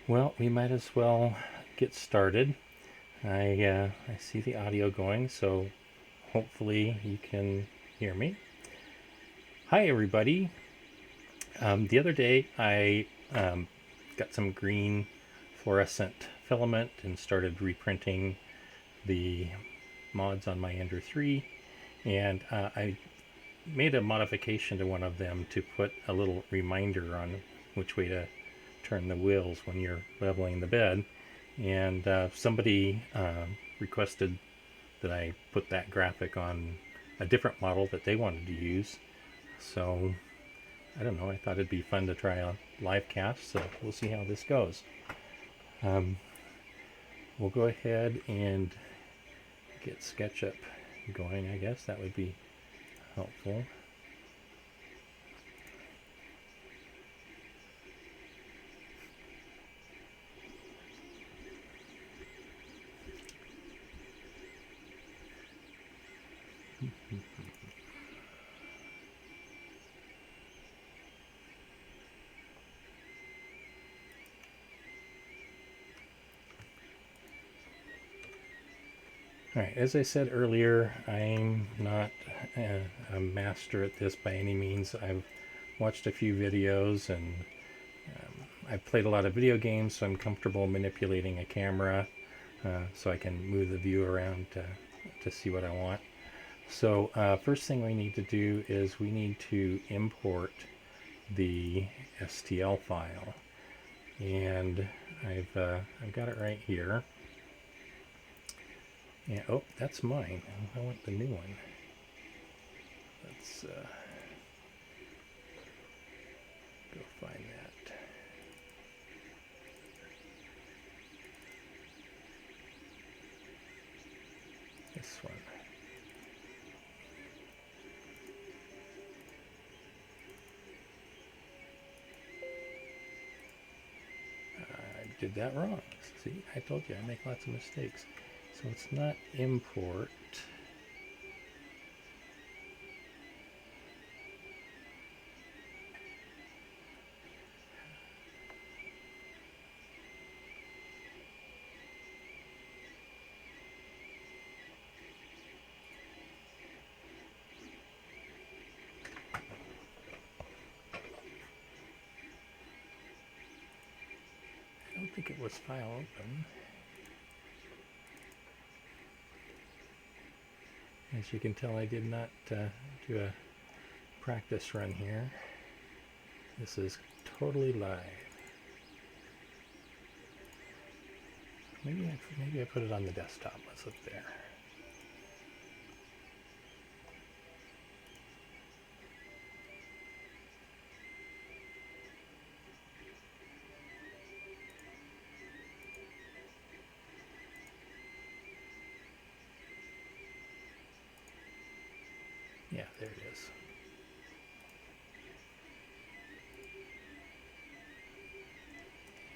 Well, we might as well get started. I see the audio going, so hopefully you can hear me. Hi, everybody. The other day I got some green fluorescent filament and started reprinting the mods on my Ender 3, and I made a modification to one of them to put a little reminder on which way to turn the wheels when you're leveling the bed. And somebody requested that I put that graphic on a different model that they wanted to use. So I don't know, I thought it'd be fun to try a live cast, so we'll see how this goes. We'll go ahead and get Sketchup going, I guess. That would be helpful. Alright, as I said earlier, I'm not a master at this by any means. I've watched a few videos and I've played a lot of video games, so I'm comfortable manipulating a camera so I can move the view around to see what I want. So first thing we need to do is we need to import the STL file, and I've got it right here. Yeah, oh, that's mine. I want the new one. Let's go find that. This one. I did that wrong. See, I told you I make lots of mistakes. So it's not import. I don't think it was file open. As you can tell, I did not do a practice run here. This is totally live. Maybe I put it on the desktop. Let's look there. Yeah, there it is.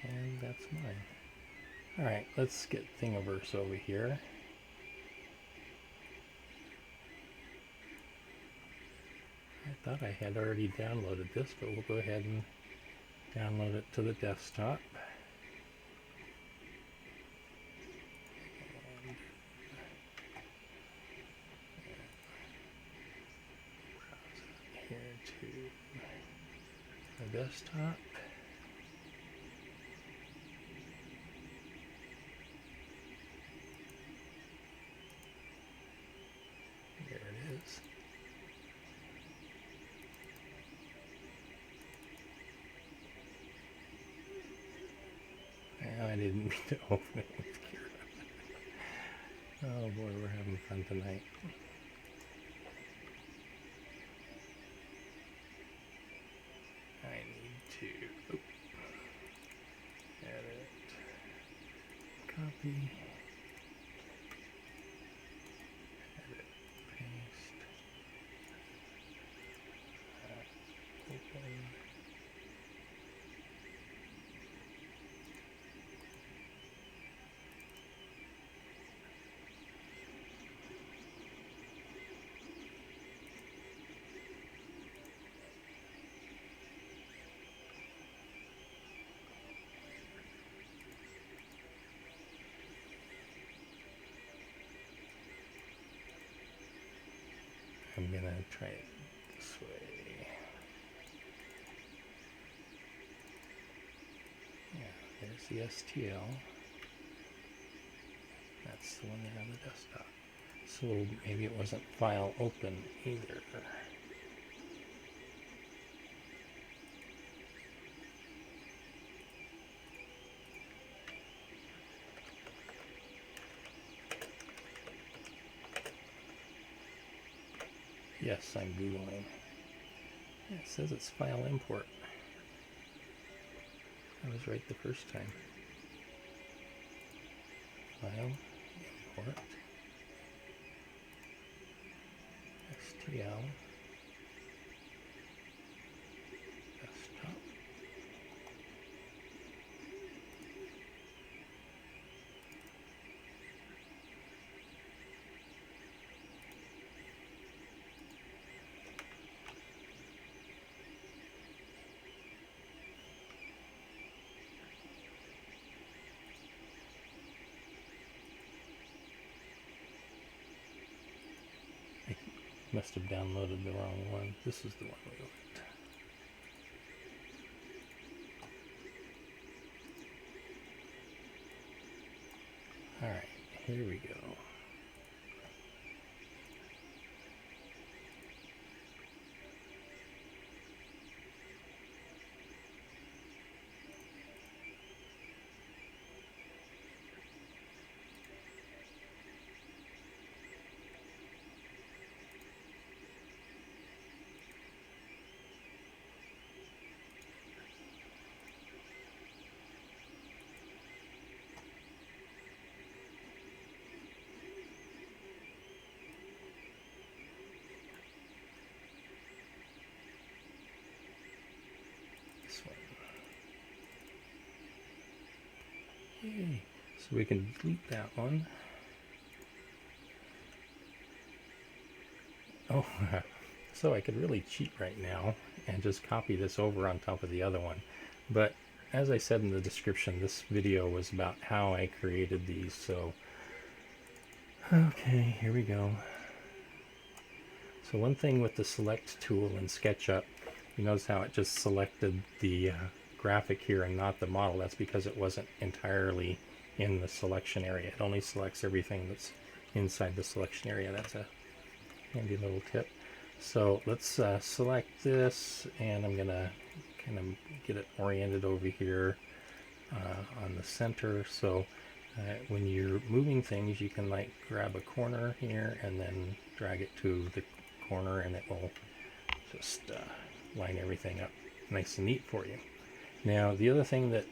And that's mine. Alright, let's get Thingiverse over here. I thought I had already downloaded this, but we'll go ahead and download it to the desktop. to the desktop. There it is. I didn't mean to open it with Kira. Oh boy, we're having fun tonight. I need to edit, copy, edit, paste, open. I'm gonna try it this way. Yeah, there's the STL. That's the one there on the desktop. So maybe it wasn't file open either. Yes, I'm Googling. Yeah, it says it's file import. I was right the first time. File, import, STL, desktop. Must have downloaded the wrong one. This is the one we want. Alright, here we go. This one. Yay. So we can delete that one. Oh, so I could really cheat right now and just copy this over on top of the other one. But as I said in the description, this video was about how I created these. So, okay, here we go. So one thing with the select tool in Sketchup, you notice how it just selected the graphic here and not the model. That's because it wasn't entirely in the selection area. It only selects everything that's inside the selection area. That's a handy little tip. So let's select this, and I'm gonna kind of get it oriented over here on the center. So when you're moving things, you can like grab a corner here and then drag it to the corner, and it will just line everything up nice and neat for you. Now the other thing that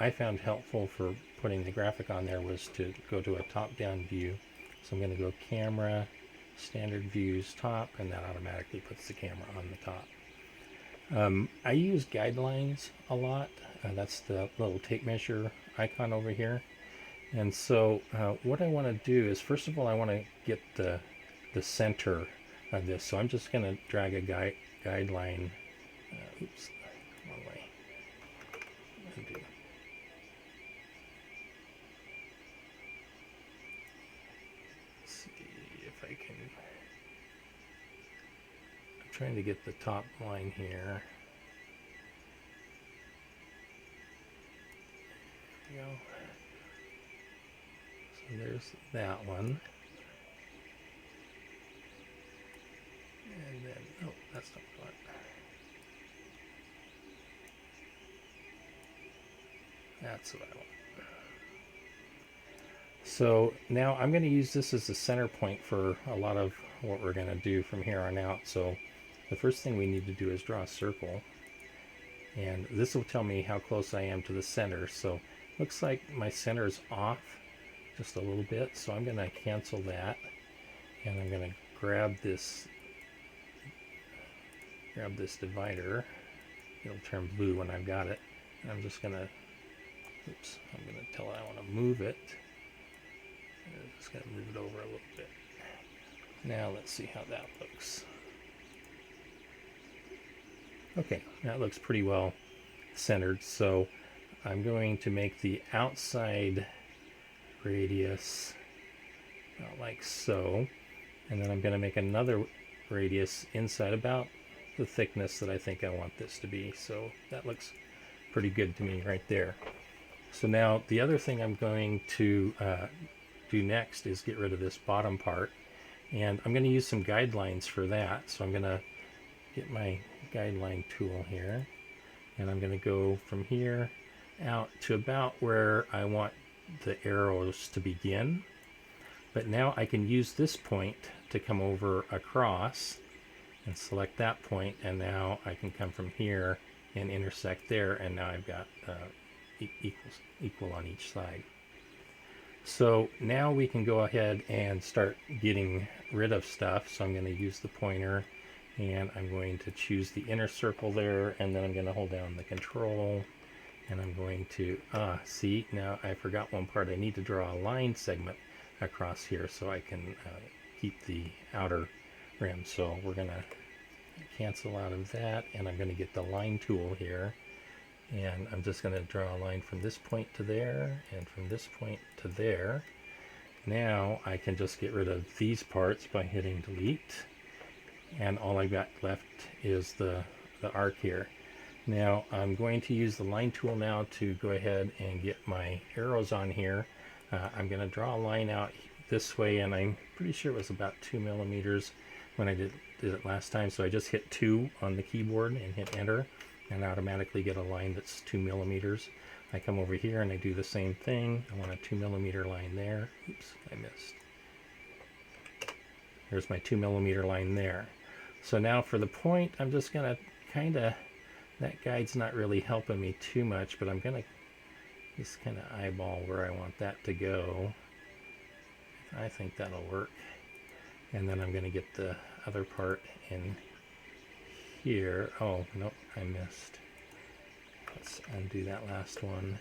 I found helpful for putting the graphic on there was to go to a top-down view. So I'm going to go Camera, Standard Views, Top, and that automatically puts the camera on the top. I use guidelines a lot. That's the little tape measure icon over here. And so what I want to do is, first of all, I want to get the center of this. So I'm just going to drag a guideline. Oops, wrong way. Undo. Let's see if I can. I'm trying to get the top line here. There we go. So there's that one. And then, oh, that's not what I want. That's what I want. So now I'm going to use this as the center point for a lot of what we're going to do from here on out. So the first thing we need to do is draw a circle. And this will tell me how close I am to the center. So looks like my center is off just a little bit. So I'm going to cancel that. And I'm going to grab this divider. It'll turn blue when I've got it. And I'm just going to, oops, I'm going to tell it I want to move it. I'm just going to move it over a little bit. Now let's see how that looks. Okay, that looks pretty well centered. So I'm going to make the outside radius like so. And then I'm going to make another radius inside about the thickness that I think I want this to be. So that looks pretty good to me right there. So now the other thing I'm going to do next is get rid of this bottom part, and I'm going to use some guidelines for that. So I'm going to get my guideline tool here, and I'm going to go from here out to about where I want the arrows to begin. But now I can use this point to come over across and select that point, and now I can come from here and intersect there, and now I've got equal on each side. So now we can go ahead and start getting rid of stuff. So I'm going to use the pointer, and I'm going to choose the inner circle there, and then I'm going to hold down the control, and I'm going to, see, now I forgot one part. I need to draw a line segment across here so I can keep the outer rim. So we're going to cancel out of that, and I'm going to get the line tool here. And I'm just going to draw a line from this point to there, and from this point to there. Now I can just get rid of these parts by hitting delete. And all I've got left is the arc here. Now I'm going to use the line tool now to go ahead and get my arrows on here. I'm going to draw a line out this way, and I'm pretty sure it was about 2 millimeters when I did it last time. So I just hit 2 on the keyboard and hit enter, and automatically get a line that's 2 millimeters. I come over here and I do the same thing. I want a 2 millimeter line there. Oops, I missed. There's my 2 millimeter line there. So now for the point, I'm just gonna kinda, that guide's not really helping me too much, but I'm gonna just kinda eyeball where I want that to go. I think that'll work. And then I'm gonna get the other part in here. Oh, nope, I missed. Let's undo that last one.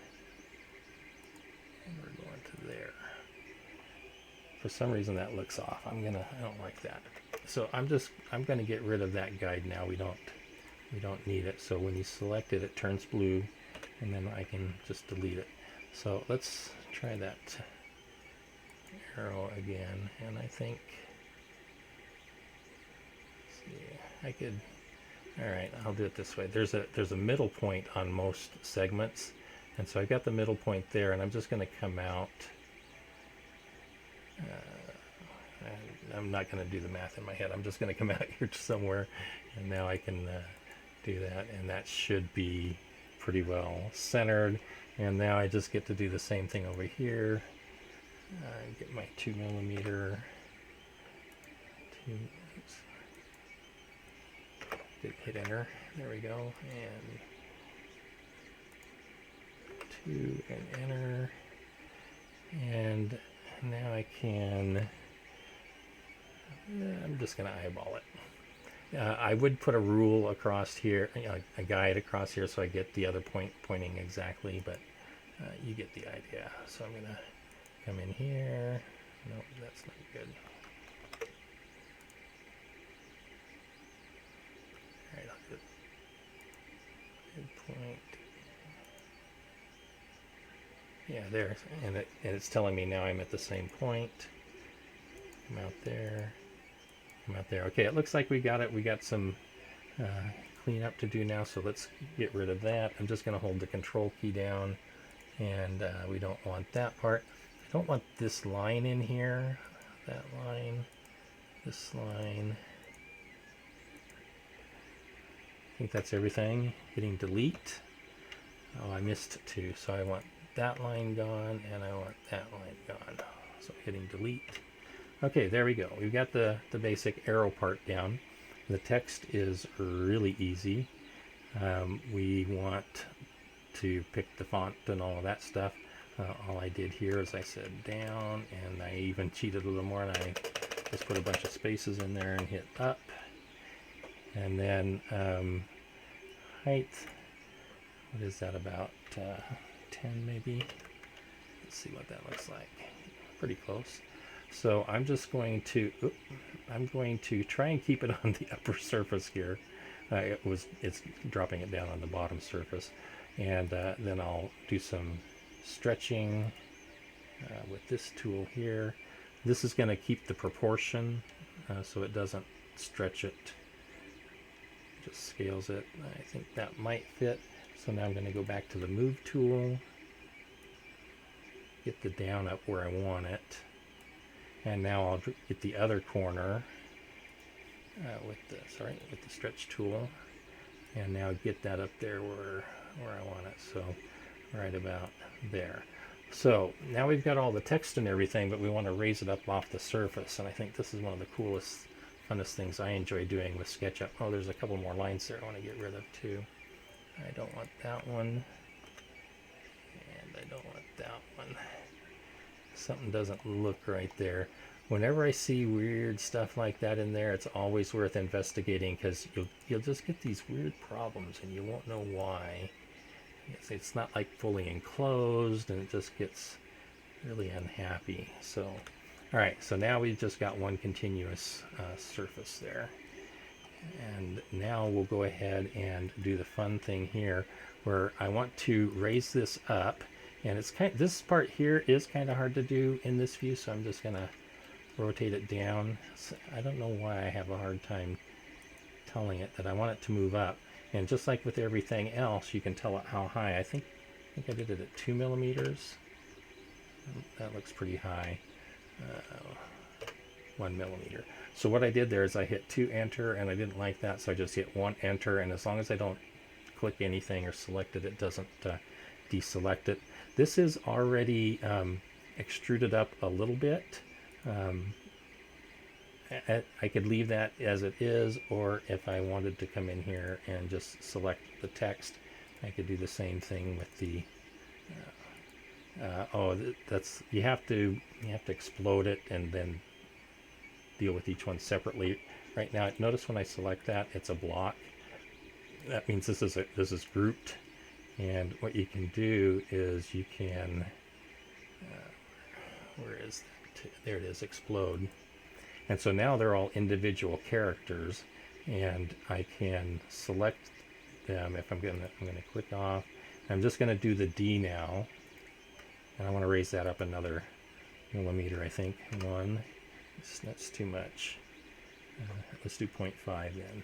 And we're going to there. For some reason that looks off. I don't like that. So I'm gonna get rid of that guide now. We don't need it. So when you select it, it turns blue, and then I can just delete it. So let's try that arrow again, and I think, let's see, I could, all right, I'll do it this way. There's a middle point on most segments, and so I've got the middle point there, and I'm just going to come out. I'm not going to do the math in my head. I'm just going to come out here somewhere, and now I can do that, and that should be pretty well centered. And now I just get to do the same thing over here. Get my 2 millimeter. Hit enter. There we go. And 2 and enter. And now I can. I'm just going to eyeball it. I would put a rule across here, a guide across here, so I get the other point pointing exactly, but you get the idea. So I'm going to come in here. No, that's not good. All right, I'll do it. Midpoint. Yeah, there, and it's telling me now I'm at the same point. Come out there. Come out there. Okay, it looks like we got it. We got some cleanup to do now, so let's get rid of that. I'm just going to hold the control key down, and we don't want that part. I don't want this line in here, that line, this line. I think that's everything. Hitting delete. Oh, I missed two, so I want that line gone, and I want that line gone. So hitting delete. Okay, there we go. We've got the basic arrow part down. The text is really easy. We want to pick the font and all of that stuff. All I did here is I said down, and I even cheated a little more, and I just put a bunch of spaces in there and hit up. And then height, what is that, about 10 maybe? Let's see what that looks like. Pretty close. So I'm just going to, I'm going to try and keep it on the upper surface here. It's dropping it down on the bottom surface. And then I'll do some stretching with this tool here. This is going to keep the proportion so it doesn't stretch it. Just scales it. I think that might fit. So now I'm going to go back to the move tool, get the down up where I want it, and now I'll get the other corner with the stretch tool, and now get that up there where I want it. So right about there. So now we've got all the text and everything, but we want to raise it up off the surface, and I think this is one of the coolest, funnest things I enjoy doing with Sketchup. Oh, there's a couple more lines there I want to get rid of too. I don't want that one, and I don't want that one. Something doesn't look right there. Whenever I see weird stuff like that in there, it's always worth investigating, because you'll just get these weird problems and you won't know why. It's not like fully enclosed, and it just gets really unhappy. So, all right, so now we've just got one continuous surface there. And now we'll go ahead and do the fun thing here, where I want to raise this up, and it's this part here is kind of hard to do in this view, so I'm just gonna rotate it down. So I don't know why I have a hard time telling it that I want it to move up, and just like with everything else, you can tell it how high. I think I did it at 2 millimeters. That looks pretty high. 1 millimeter. So what I did there is I hit 2 enter, and I didn't like that, so I just hit 1 enter, and as long as I don't click anything or select it, it doesn't deselect it. This is already extruded up a little bit. I could leave that as it is, or if I wanted to come in here and just select the text, I could do the same thing with the that's you have to explode it and then deal with each one separately. Right now, notice when I select that, it's a block. That means this is grouped, and what you can do is you can where is that? There it is, explode. And so now they're all individual characters, and I can select them. If I'm gonna click off. I'm just gonna do the D now, and I want to raise that up another millimeter. I think 1. That's too much. Let's do 0.5 then.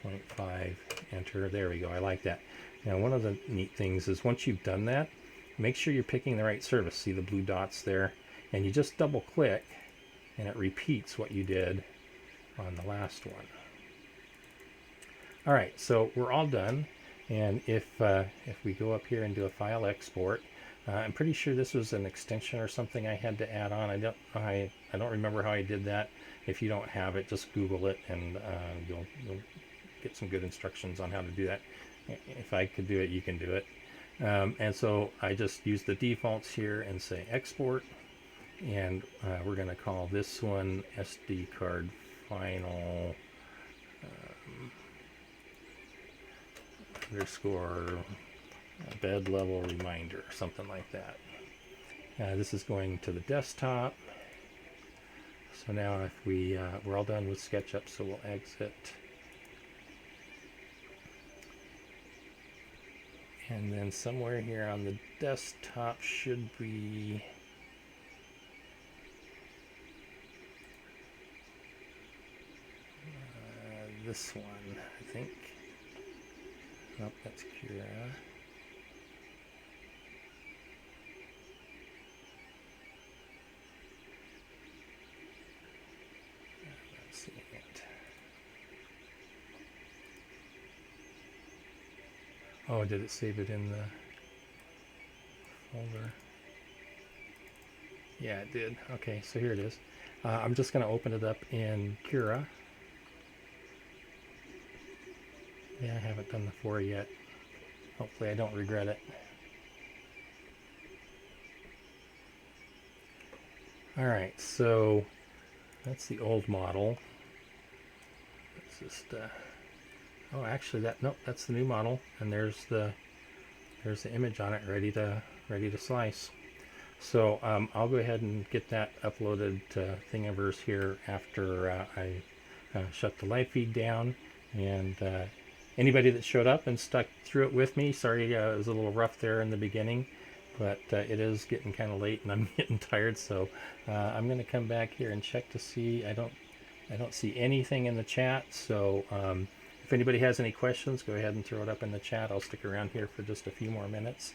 0.5, enter. There we go. I like that. Now, one of the neat things is once you've done that, make sure you're picking the right surface. See the blue dots there? And you just double click, and it repeats what you did on the last one. All right, so we're all done. And if we go up here and do a file export, I'm pretty sure this was an extension or something I had to add on. I don't remember how I did that. If you don't have it, just Google it, and you'll get some good instructions on how to do that. If I could do it, you can do it. And so I just use the defaults here and say export, and we're going to call this one SD card final underscore bed level reminder, or something like that. This is going to the desktop. So now if we're all done with SketchUp, so we'll exit. And then somewhere here on the desktop should be this one, I think. Nope, that's Kira. Not seeing it. Oh, did it save it in the folder? Yeah, it did. Okay, so here it is. I'm just going to open it up in Cura. Yeah, I haven't done the 4 yet. Hopefully I don't regret it. Alright, so that's the old model. Let's just, oh, actually, nope, that's the new model, and there's the image on it, ready to slice. So I'll go ahead and get that uploaded to Thingiverse here after I shut the live feed down. And anybody that showed up and stuck through it with me, sorry it was a little rough there in the beginning, but it is getting kind of late and I'm getting tired. So I'm going to come back here and check to see. I don't see anything in the chat. So if anybody has any questions, go ahead and throw it up in the chat. I'll stick around here for just a few more minutes.